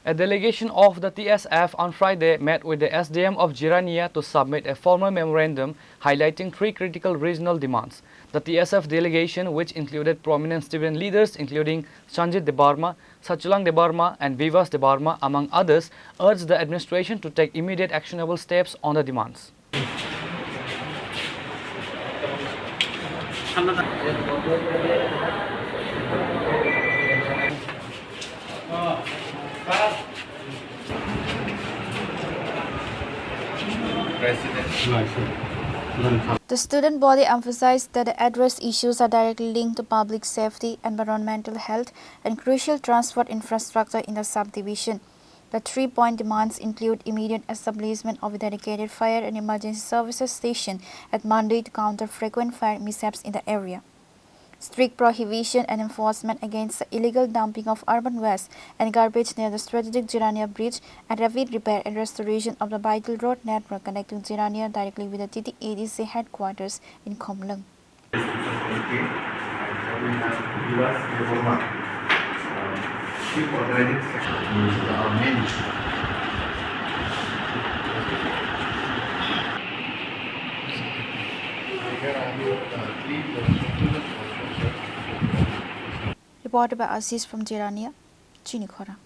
A delegation of the TSF on Friday met with the SDM of Jirania to submit a formal memorandum highlighting 3 critical regional demands. The TSF delegation, which included prominent student leaders including Sanjit Debbarma, Sachlang Debbarma and Bibash Debbarma among others, urged the administration to take immediate actionable steps on the demands. The student body emphasized that the addressed issues are directly linked to public safety, environmental health, and crucial transport infrastructure in the subdivision. The 3-point demands include immediate establishment of a dedicated fire and emergency services station at Monday to counter frequent fire mishaps in the area. Strict prohibition and enforcement against the illegal dumping of urban waste and garbage near the strategic Jirania bridge, and rapid repair and restoration of the vital road network connecting Jirania directly with the TTADC headquarters in Khorang. Reported by Aziz from Jirania, Chini, Khorang.